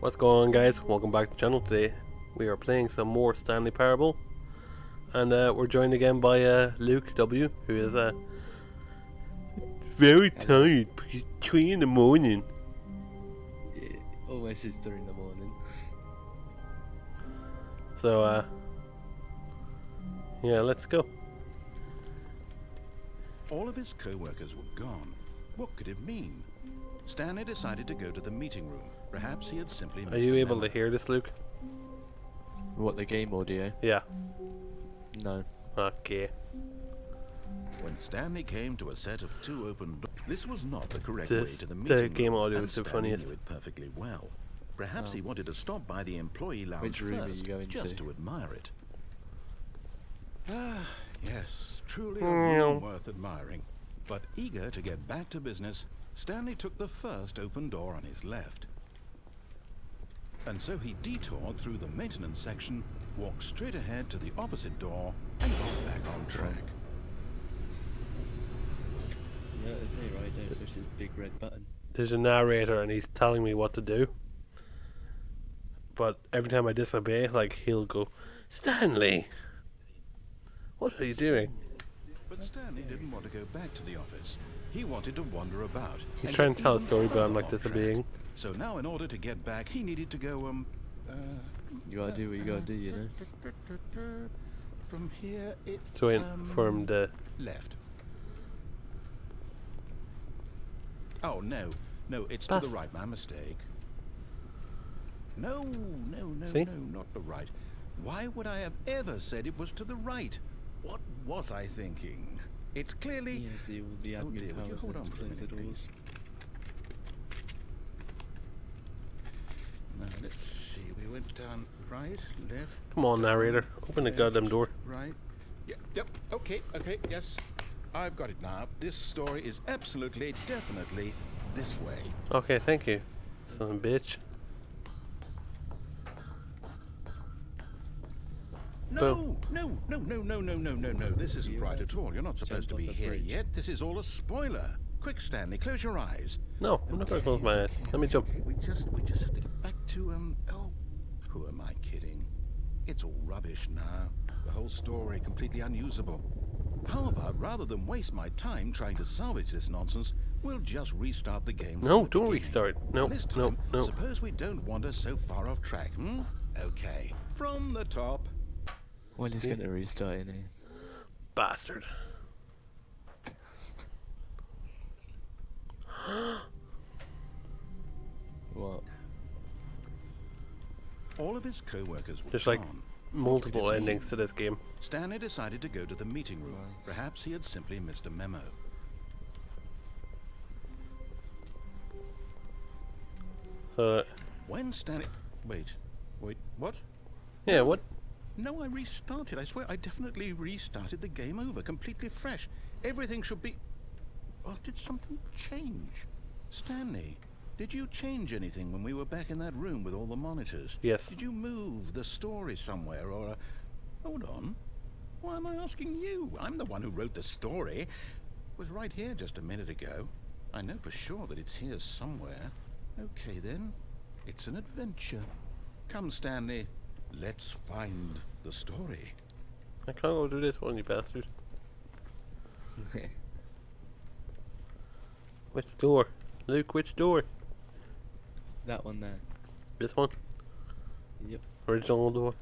What's going on, guys? Welcome back to the channel. Today we are playing some more Stanley Parable, and we're joined again by Luke W, who is very Hello. tired because it's 3 in the morning. Yeah, almost is 3 in the morning. So yeah, let's go. All of his co-workers were gone. What could it mean? Stanley decided to go to the meeting room. Perhaps he had simply missed Are you a able memo. to hear this, Luke? What, the game audio? Yeah. No. Okay. When Stanley came to a set of 2 open doors, this was not the correct This- way to the the meeting game room, audio and is the Stanley funniest. knew it perfectly well. Perhaps Oh. he wanted to stop by the employee lounge Which room are you first, going just to? to admire it. Ah, yes, truly a Meow. room worth admiring. But eager to get back to business, Stanley took the first open door on his left. And so he detoured through the maintenance section, walked straight ahead to the opposite door, and got back on track. Yeah, it's it right there. There's a big red button. There's a narrator and he's telling me what to do. But every time I disobey, like, he'll go, Stanley! What are you doing? But Stanley didn't want to go back to the office. He wanted to wander about. He's and trying get to tell a even story, but I'm further like off track. disobeying. So now in order to get back, he needed to go, You gotta do what you gotta do, you know? from here, it's, So wait for him to... left. Oh, no, it's to the Pass. right, my mistake. No, See? not the right. Why would I have ever said it was to the right? What was I thinking? It's clearly... Yeah, see all the Oh admin dear, would you powers hold and on for a close the minute, doors. Now, let's see, we went down right, left... Come on, down, narrator. Open the left, goddamn door. Right. Yep, okay, yes. I've got it now. This story is absolutely, definitely this way. Okay, thank you. Son of a bitch. No, this isn't You right right. at all. You're not supposed to Jump be off the here bridge. yet. This is all a spoiler. Quick, Stanley, close your eyes. No, I'm not gonna close my eyes. Let me jump. Okay, we just have to get back to, oh, who am I kidding? It's all rubbish now. The whole story completely unusable. How about, rather than waste my time trying to salvage this nonsense, we'll just restart the game from No, the don't beginning. restart. No, And this no, time, no. suppose we don't wander so far off track, hmm? Okay, from the top. Well, he's gonna restart in here. Bastard. What? All of his co-workers were There's like gone. multiple What could it mean? endings to this game. Stanley decided to go to the meeting room. Nice. Perhaps he had simply missed a memo. So, When Stanley... Wait, what? yeah, what? No, I restarted. I swear I definitely restarted the game over, completely fresh. Everything should be... Oh, did something change? Stanley, did you change anything when we were back in that room with all the monitors? Yes. Did you move the story somewhere or... Hold on. Why am I asking you? I'm the one who wrote the story. It was right here just a minute ago. I know for sure that it's here somewhere. Okay, then. It's an adventure. Come, Stanley. Let's find the story. I can't go do this one, you bastard. Which door? Luke, which door? That one there. This one? Yep. Original door?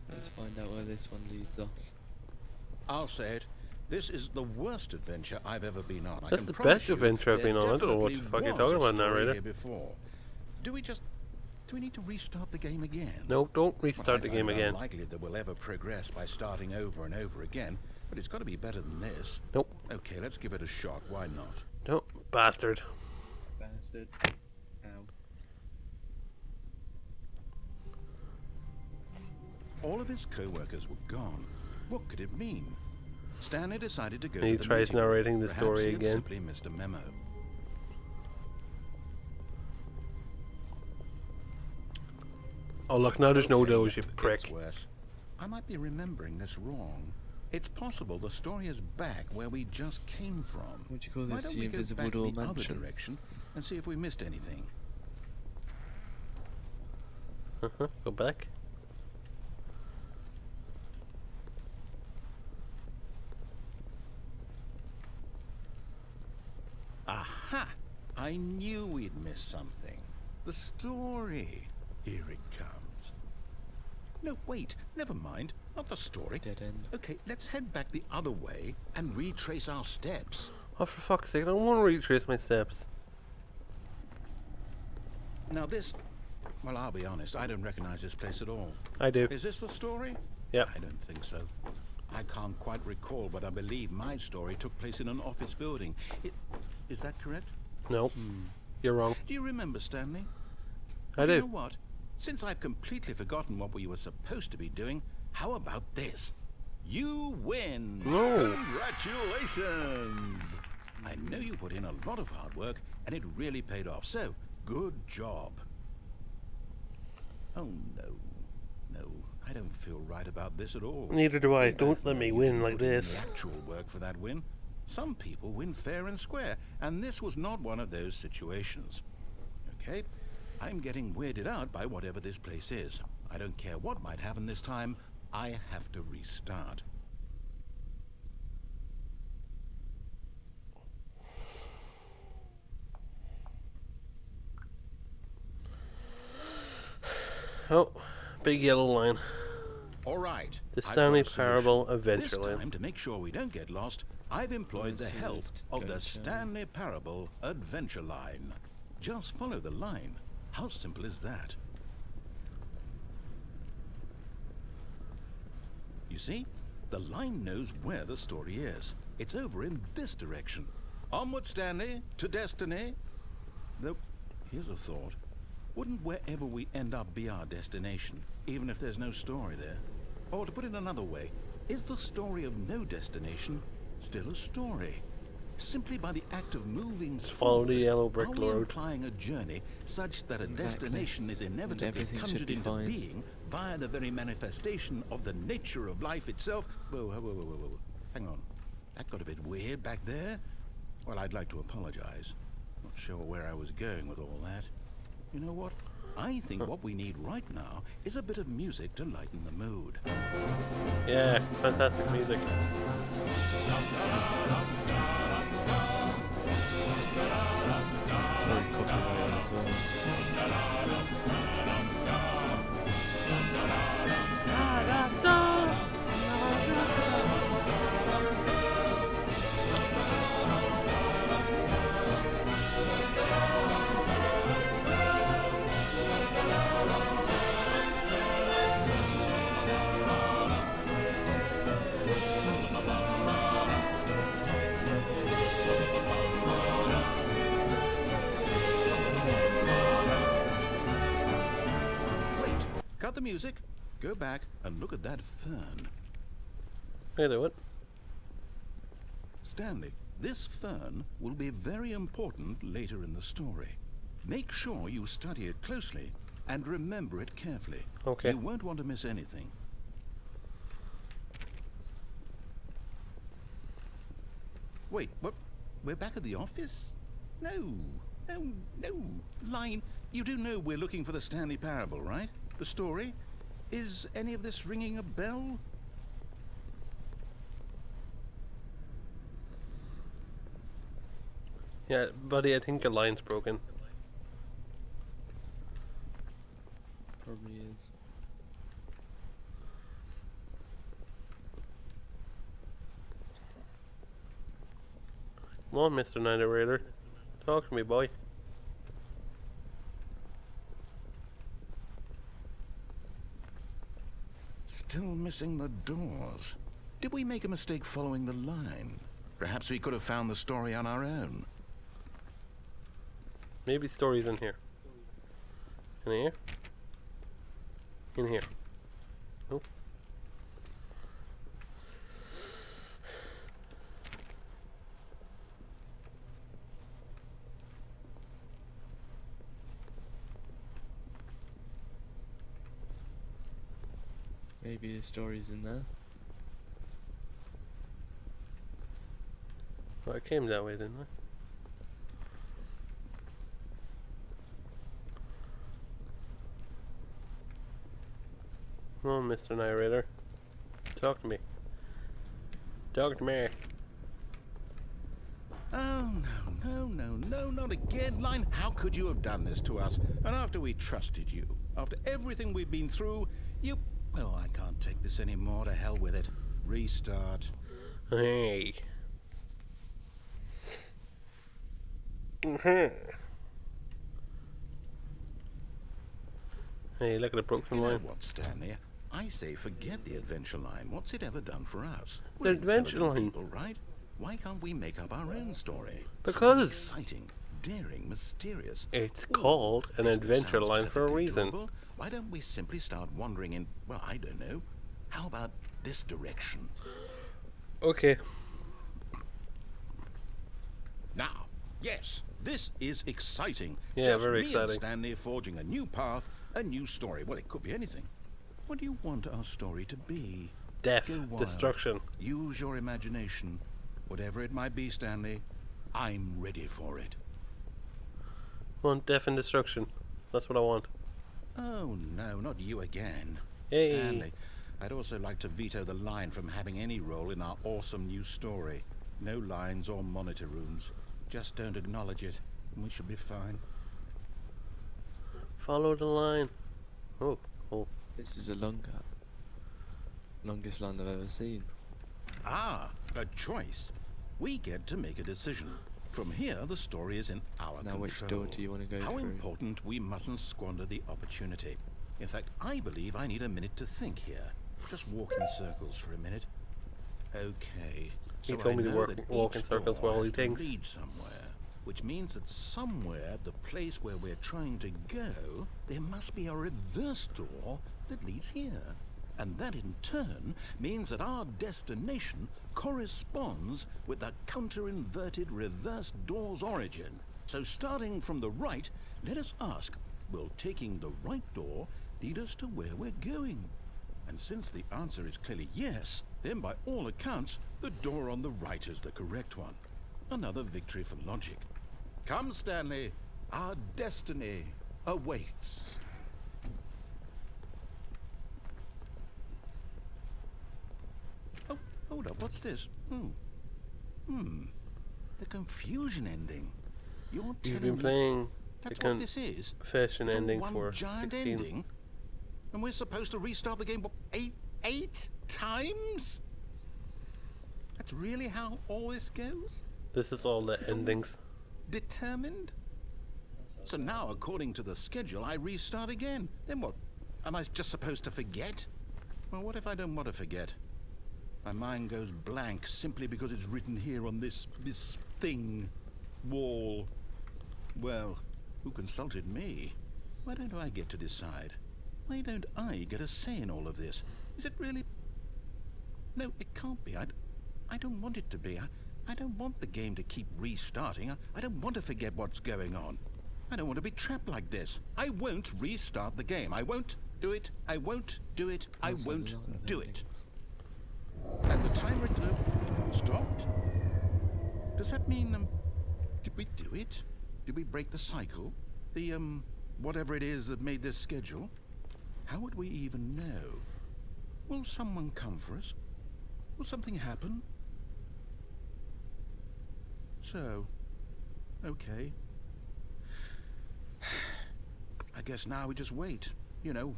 Let's find out where this one leads us. I'll say it. This is the worst adventure I've ever been on. I That's can the promise best you adventure I've there been on. I don't know what the definitely fuck you're was talking a about, story narrator. here before. Do we need to restart the game again? No, don't Well, restart I the find game it again. unlikely that we'll ever progress by starting over and over again, but it's got to be better than this. Nope. Okay, let's give it a shot. Why not? No, bastard. Bastard. Ow. All of his co-workers were gone. What could it mean? Stanley decided to go And he to the tries meeting room. narrating the Perhaps story he had again. simply missed a memo. Oh look, now there's no Okay, doors, you it prick. gets worse. I might be remembering this wrong. It's possible the story is back where we just came from. What do you call Why this? don't The we go invisible back door the other mansion? direction and see if we missed anything? Go back. Aha! I knew we'd missed something. The story. Here it comes. No, wait. Never mind. Not the story. Dead end. Okay, let's head back the other way and retrace our steps. Oh, for fuck's sake, I don't want to retrace my steps. Now this... Well, I'll be honest. I don't recognize this place at all. I do. Is this the story? Yep. I don't think so. I can't quite recall, but I believe my story took place in an office building. Is that correct? No. You're wrong. Do you remember, Stanley? I You do. know what? Since I've completely forgotten what we were supposed to be doing, how about this? You win! No. Congratulations! I know you put in a lot of hard work, and it really paid off, so good job. Oh, no. No, I don't feel right about this at all. Neither do I. We Don't both let know me you win didn't like put in this. the actual work for that win. Some people win fair and square, and this was not one of those situations. Okay? I'm getting weirded out by whatever this place is. I don't care what might happen this time. I have to restart. Oh, big yellow line. All right. The I've Stanley got a solution. Parable Adventure This Line. time, to make sure we don't get lost, I've employed the Yes, help yes, of the gotcha. Stanley Parable Adventure Line. Just follow the line. How simple is that? You see? The line knows where the story is. It's over in this direction. Onward, Stanley, to destiny. Though, here's a thought. Wouldn't wherever we end up be our destination, even if there's no story there? Or to put it another way, is the story of no destination still a story? Simply by the act of moving Follow the forward, yellow brick are we road. implying a journey such that a Exactly. destination is inevitably everything should conjured be into fine. being via the very manifestation of the nature of life itself? Whoa, whoa, whoa, whoa, whoa, whoa. Hang on. That got a bit weird back there. Well, I'd like to apologize. Not sure where I was going with all that. You know what? I think what we need right now is a bit of music to lighten the mood. Yeah, fantastic music. Very copyrighted as well. Wait, cut the music, go back and look at that fern. I do it. Stanley, this fern will be very important later in the story. Make sure you study it closely and remember it carefully. Okay. You won't want to miss anything. Wait, what? We're back at the office? No, no. Line, you do know we're looking for the Stanley Parable, right? The story? Is any of this ringing a bell? Yeah, buddy, I think your line's broken. Probably is. Come on, Mr. Narrator. Talk to me, boy. Still missing the doors. Did we make a mistake following the line? Perhaps we could have found the story on our own. Maybe story's in here. In here? In here. Nope. Maybe the story's in there. Well, I came that way, didn't I? Come on, Mr. Narrator. Talk to me. Talk to me. Oh, no, not again, Line. How could you have done this to us? And after we trusted you, after everything we've been through, you... Oh, I can't take this anymore. To hell with it. Restart. Hey. Hey, look at the broken You know line. what, Stanley? I say forget the adventure line. What's it ever done for us? The We're adventure intelligent line. people, right? Why can't we make up our own story? Because- Something exciting, daring, mysterious. It's Ooh, called an this adventure sounds line for a perfectly reason. doable. Why don't we simply start wandering in, well, I don't know. How about this direction? Okay. Now, yes, this is exciting. Yeah, Just very me exciting. and Stanley forging a new path, a new story. Well, it could be anything. What do you want our story to be? Death. Go wild. Destruction. Use your imagination. Whatever it might be, Stanley, I'm ready for it. I want death and destruction. That's what I want. Oh, no, not you again. Hey. Stanley, I'd also like to veto the line from having any role in our awesome new story. No lines or monitor rooms. Just don't acknowledge it, and we should be fine. Follow the line. Oh, oh. This is a longest line I've ever seen. Ah, a choice. We get to make a decision. From here, the story is in our Now, control. which door do you want to go How through? important we mustn't squander the opportunity. In fact, I believe I need a minute to think here. Just walk in circles for a minute. Okay. He So told I me to know walk- that walk in each circles door while he has to thinks. lead somewhere, which means that somewhere, the place where we're trying to go, there must be a reverse door that leads here. And that in turn means that our destination corresponds with the counter-inverted reverse door's origin. So starting from the right, let us ask, will taking the right door lead us to where we're going? And since the answer is clearly yes, then by all accounts, the door on the right is the correct one. Another victory for logic. Come, Stanley, our destiny awaits. Oh, hold up, what's this? The confusion ending. You're You've telling been me playing the that's what this is? confession It's a ending one for giant 16. ending? And we're supposed to restart the game, what, eight times? That's really how all this goes? This is all the It's all endings. Determined? So now, according to the schedule, I restart again. Then what? Am I just supposed to forget? Well, what if I don't want to forget? My mind goes blank simply because it's written here on this thing. Wall. Well, who consulted me? Why don't I get to decide? Why don't I get a say in all of this? Is it really... No, it can't be. I don't want it to be. I don't want the game to keep restarting. I don't want to forget what's going on. I don't want to be trapped like this. I won't restart the game. I won't do it. I won't do it. I That's a won't lot of do it. endings. And the timer stopped? Does that mean, did we do it? Did we break the cycle? The, whatever it is that made this schedule? How would we even know? Will someone come for us? Will something happen? So, okay. I guess now we just wait. You know,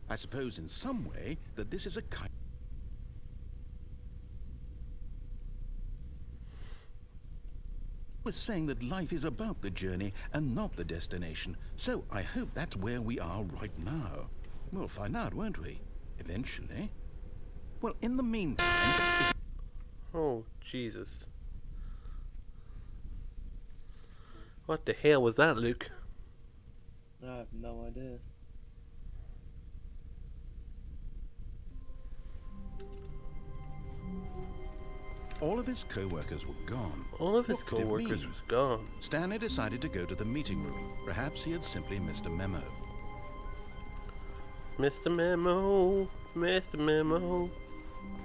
I suppose in some way that this is a kind... was saying that life is about the journey and not the destination. So I hope that's where we are right now. We'll find out, won't we? Eventually. Well, in the meantime... Oh, Jesus. What the hell was that, Luke? I have no idea. all of his co-workers were gone. All of his What could it co-workers mean? was gone. Stanley decided to go to the meeting room. Perhaps he had simply missed a memo. Mr. Memo. Mr. Memo.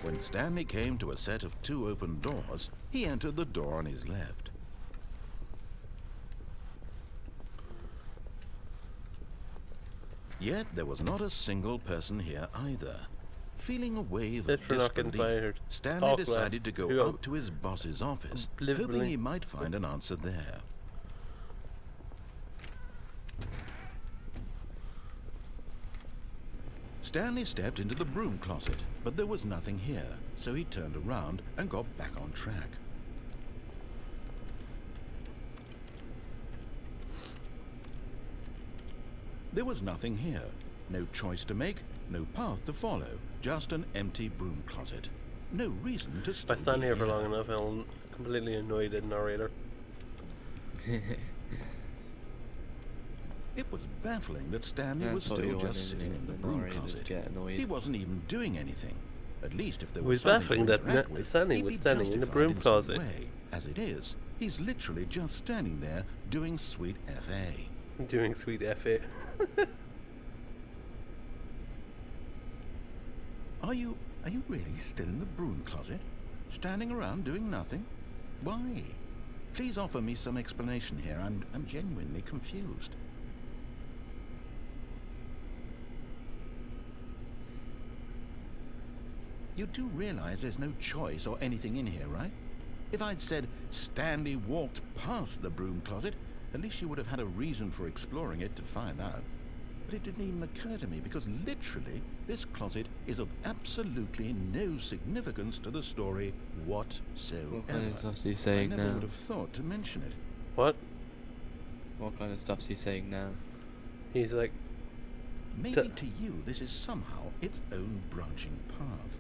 When Stanley came to a set of 2 open doors, he entered the door on his left. Yet there was not a single person here either. Feeling a wave of We're not getting disbelief, fired. Stanley Talk decided to less. go up to his boss's office, hoping Unbelievably. he might find an answer there. Stanley stepped into the broom closet, but there was nothing here, so he turned around and got back on track. There was nothing here. No choice to make, no path to follow, just an empty broom closet. No reason to If still I stand be here for long enough, I'll completely annoy the narrator. It was baffling that Stanley was That's what still you want, just isn't sitting it? in the The broom narrators closet. get annoyed. He wasn't even doing anything. At least if there It was was something baffling to that interact with, Stanley he'd was be standing in the justified broom in some closet. way. As it is, he's literally just standing there doing sweet FA. Doing sweet FA. Are you really still in the broom closet? Standing around doing nothing? Why? Please offer me some explanation here. I'm genuinely confused. You do realize there's no choice or anything in here, right? If I'd said Stanley walked past the broom closet, at least you would have had a reason for exploring it to find out. But it didn't even occur to me because literally this closet is of absolutely no significance to the story whatsoever. What kind of stuff's he saying I never now? would have thought to mention it. What? What kind of stuff's he saying now? He's like, Maybe to you this is somehow its own branching path.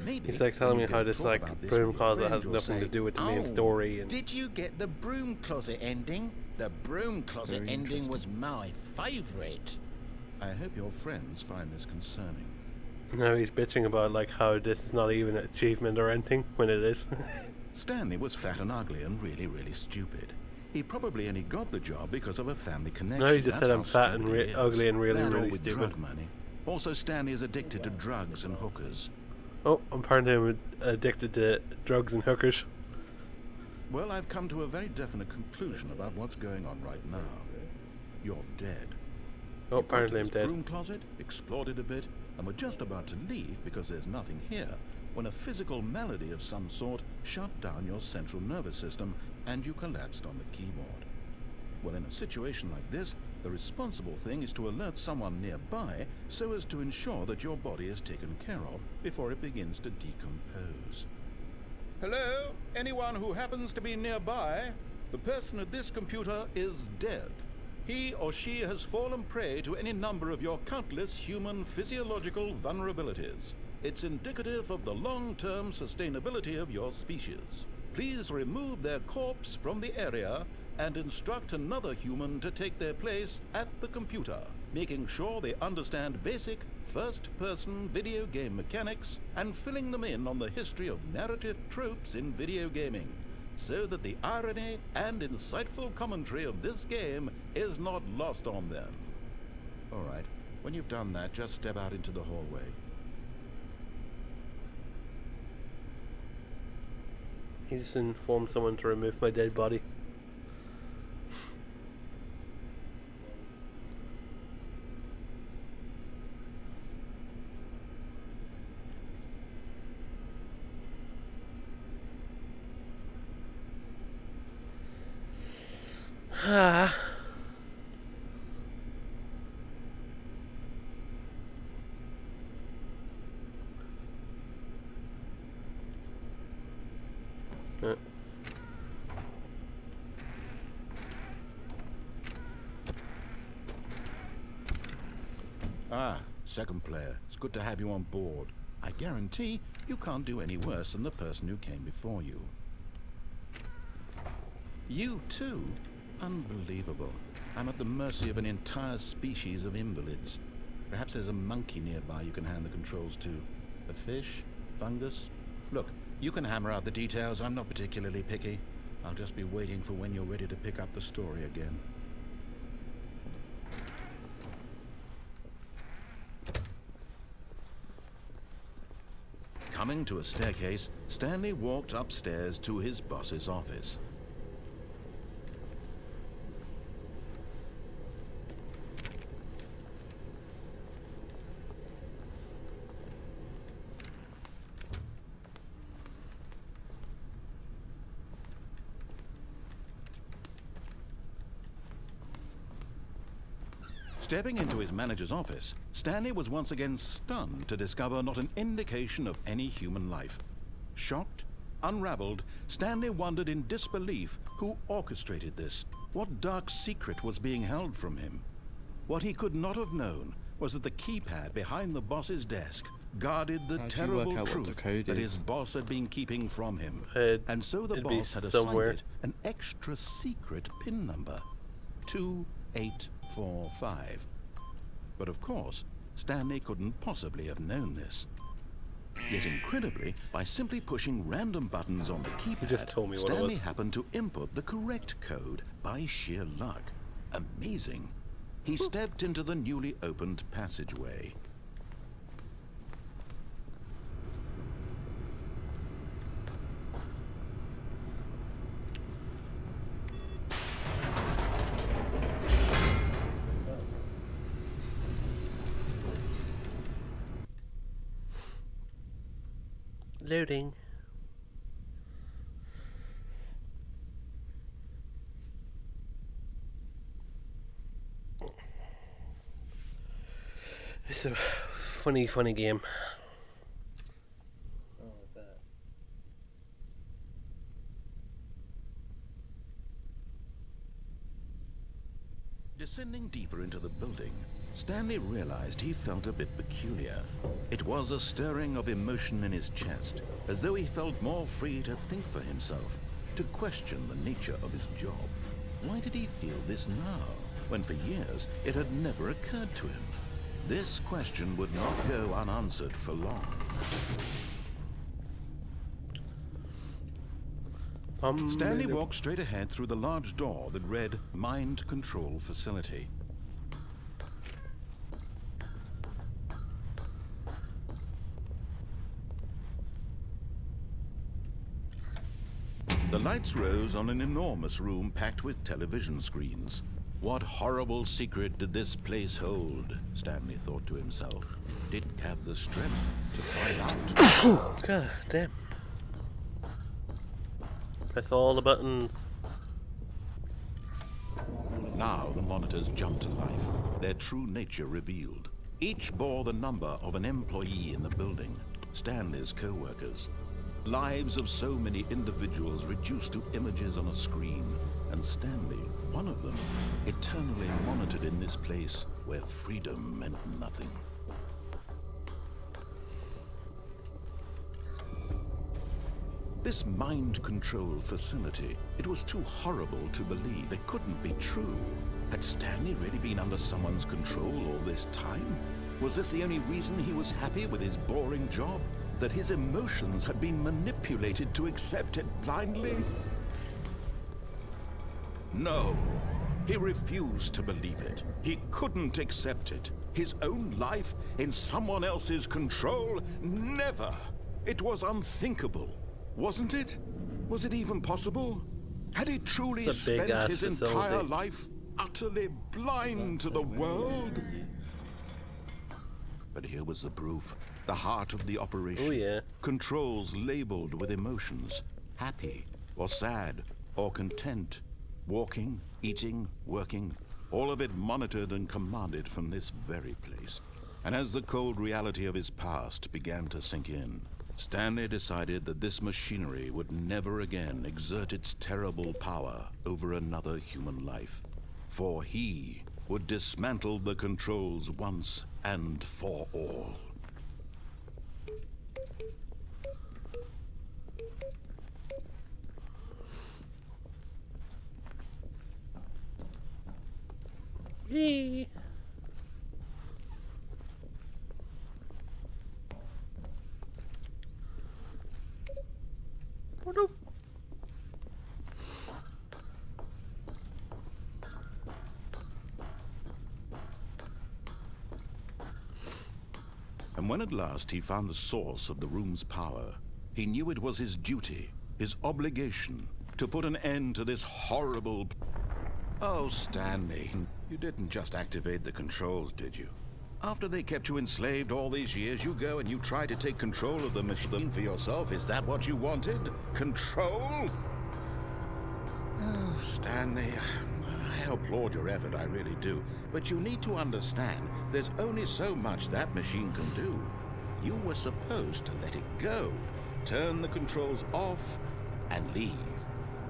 Maybe he's like telling when me you how go this talk like about this broom with your closet friends, has you'll nothing to say, do with the main "Oh, story. And did you get the broom closet ending? The broom closet Very ending interesting. was my favourite. I hope your friends find this concerning. now he's bitching about like how this is not even an achievement or anything when it is. Stanley was fat and ugly and really, really stupid. He probably only got the job because of a family connection. No, he just That's said I'm how fat and stupid he is. ugly and really, That or really with stupid. drug money. Also, Stanley is addicted to drugs and hookers. Oh, apparently I'm addicted to drugs and hookers. Well, I've come to a very definite conclusion about what's going on right now. You're dead. Oh, You got to apparently I'm this dead. broom closet, explored it a bit, and were just about to leave because there's nothing here, when a physical malady of some sort shut down your central nervous system and you collapsed on the keyboard. Well, in a situation like this, the responsible thing is to alert someone nearby so as to ensure that your body is taken care of before it begins to decompose. Hello? Anyone who happens to be nearby? The person at this computer is dead. He or she has fallen prey to any number of your countless human physiological vulnerabilities. It's indicative of the long-term sustainability of your species. Please remove their corpse from the area and instruct another human to take their place at the computer, making sure they understand basic first-person video game mechanics and filling them in on the history of narrative tropes in video gaming, so that the irony and insightful commentary of this game is not lost on them. All right, when you've done that, just step out into the hallway. He just informed someone to remove my dead body. Ah. Ah, second player. It's good to have you on board. I guarantee you can't do any worse than the person who came before you. You too? Unbelievable. I'm at the mercy of an entire species of invalids. Perhaps there's a monkey nearby you can hand the controls to. A fish? Fungus? Look, you can hammer out the details. I'm not particularly picky. I'll just be waiting for when you're ready to pick up the story again. Coming to a staircase, Stanley walked upstairs to his boss's office. Stepping into his manager's office, Stanley was once again stunned to discover not an indication of any human life. Shocked, unraveled, Stanley wondered in disbelief who orchestrated this. What dark secret was being held from him? What he could not have known was that the keypad behind the boss's desk guarded the terrible truth that his boss had been keeping from him. And so the boss had assigned it an extra secret PIN number. 2845. But of course, Stanley couldn't possibly have known this. Yet incredibly, by simply pushing random buttons on the keypad, Stanley happened to input the correct code by sheer luck. Amazing. He stepped into the newly opened passageway. Loading. It's a funny game. Oh, I bet. Descending deeper into the building, Stanley realized he felt a bit peculiar. It was a stirring of emotion in his chest, as though he felt more free to think for himself, to question the nature of his job. Why did he feel this now, when for years it had never occurred to him? This question would not go unanswered for long. Stanley walked straight ahead through the large door that read Mind Control Facility. The lights rose on an enormous room packed with television screens. What horrible secret did this place hold? Stanley thought to himself. Did he have the strength to find out? God damn. Press all the buttons. Now the monitors jumped to life, their true nature revealed. Each bore the number of an employee in the building, Stanley's co-workers. Lives of so many individuals reduced to images on a screen, and Stanley, one of them, eternally monitored in this place where freedom meant nothing. This mind control facility, it was too horrible to believe. It couldn't be true. Had Stanley really been under someone's control all this time? Was this the only reason he was happy with his boring job? That his emotions had been manipulated to accept it blindly? No, he refused to believe it. He couldn't accept it. His own life in someone else's control? Never! It was unthinkable. Wasn't it? Was it even possible? Had he truly spent his entire life utterly blind to the world? But here was the proof. The heart of the operation. Oh, yeah. Controls labeled with emotions. Happy, or sad, or content. Walking, eating, working. All of it monitored and commanded from this very place. And as the cold reality of his past began to sink in, Stanley decided that this machinery would never again exert its terrible power over another human life. For he would dismantle the controls once and for all. Yee. Oh no. And when at last he found the source of the room's power, he knew it was his duty, his obligation, to put an end to this horrible... Oh, Stanley, you didn't just activate the controls, did you? After they kept you enslaved all these years, you go and you try to take control of the machine for yourself. Is that what you wanted? Control? Oh, Stanley, I applaud your effort, I really do. But you need to understand, there's only so much that machine can do. You were supposed to let it go, turn the controls off, and leave.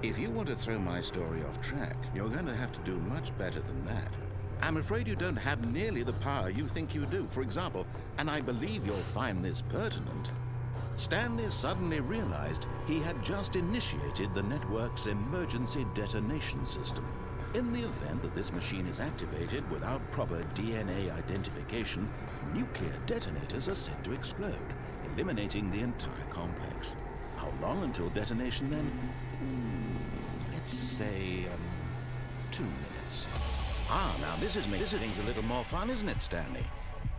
If you want to throw my story off track, you're going to have to do much better than that. I'm afraid you don't have nearly the power you think you do. For example, and I believe you'll find this pertinent, Stanley suddenly realized he had just initiated the network's emergency detonation system. In the event that this machine is activated without proper DNA identification, nuclear detonators are said to explode, eliminating the entire complex. How long until detonation then? Let's say, 2 minutes. Ah, now this is things a little more fun, isn't it, Stanley?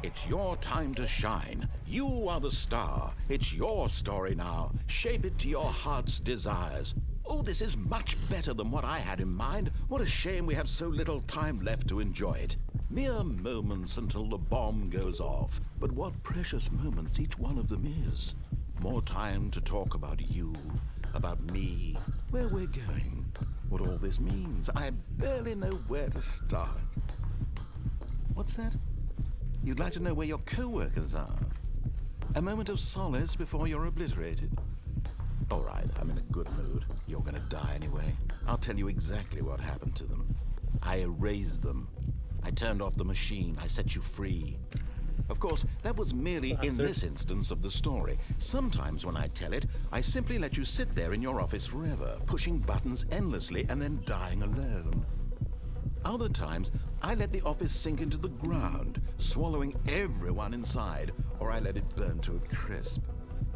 It's your time to shine. You are the star. It's your story now. Shape it to your heart's desires. Oh, this is much better than what I had in mind. What a shame we have so little time left to enjoy it. Mere moments until the bomb goes off. But what precious moments each one of them is. More time to talk about you, about me, where we're going, what all this means. I barely know where to start. What's that? You'd like to know where your co-workers are? A moment of solace before you're obliterated? All right, I'm in a good mood. You're gonna die anyway. I'll tell you exactly what happened to them. I erased them. I turned off the machine. I set you free. Of course, that was merely in this instance of the story. Sometimes when I tell it, I simply let you sit there in your office forever, pushing buttons endlessly and then dying alone. Other times, I let the office sink into the ground, swallowing everyone inside, or I let it burn to a crisp.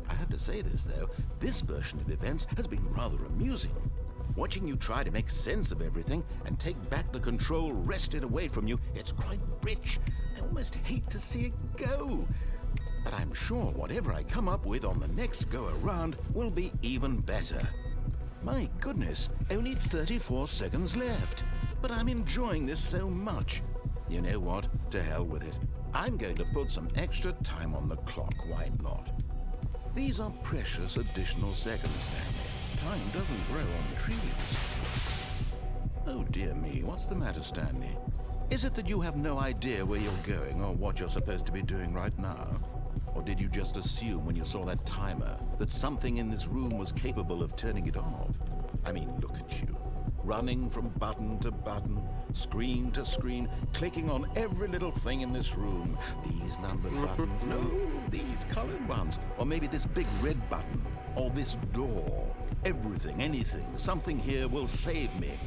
I have to say this, though, this version of events has been rather amusing. Watching you try to make sense of everything and take back the control wrested away from you, it's quite rich. I almost hate to see it go. But I'm sure whatever I come up with on the next go-around will be even better. My goodness, only 34 seconds left. But I'm enjoying this so much. You know what? To hell with it. I'm going to put some extra time on the clock, why not? These are precious additional seconds, Stanley. Time doesn't grow on trees. Oh dear me, what's the matter, Stanley? Is it that you have no idea where you're going or what you're supposed to be doing right now? Or did you just assume when you saw that timer that something in this room was capable of turning it off? I mean, look at you. Running from button to button, screen to screen, clicking on every little thing in this room. These numbered buttons, no, these colored ones. Or maybe this big red button, or this door. Everything, anything, something here will save me.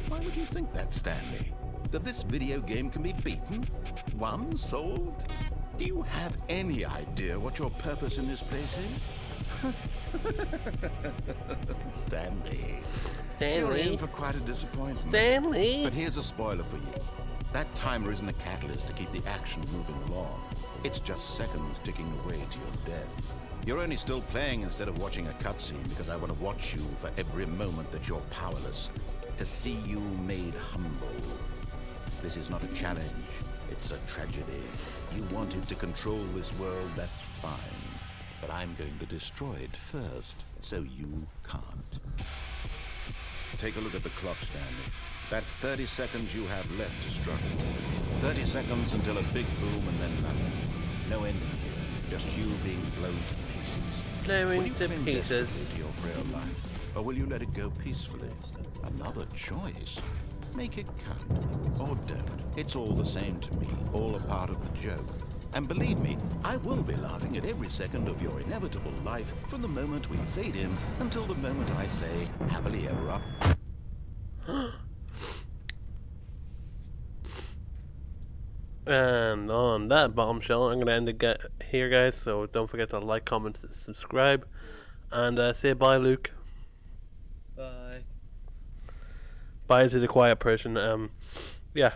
Why would you think that, Stanley? That this video game can be beaten? Won? Solved? Do you have any idea what your purpose in this place is? Stanley. You're in for quite a disappointment. Stanley! But here's a spoiler for you. That timer isn't a catalyst to keep the action moving along. It's just seconds ticking away to your death. You're only still playing instead of watching a cutscene because I want to watch you for every moment that you're powerless. To see you made humble. This is not a challenge. It's a tragedy. You wanted to control this world, that's fine. But I'm going to destroy it first, so you can't. Take a look at the clock, Stanley. That's 30 seconds you have left to struggle. 30 seconds until a big boom and then nothing. No ending here, just you being blown to pieces. Blowing Will you to cling pieces. desperately to your frail life, or will you let it go peacefully? Another choice. Make it count, or don't. It's all the same to me, all a part of the joke. And believe me, I will be laughing at every second of your inevitable life from the moment we fade in until the moment I say, happily ever up. And on that bombshell, I'm going to end it here, guys. So don't forget to like, comment, subscribe. And say bye, Luke. Bye. Bye to the quiet person. Yeah.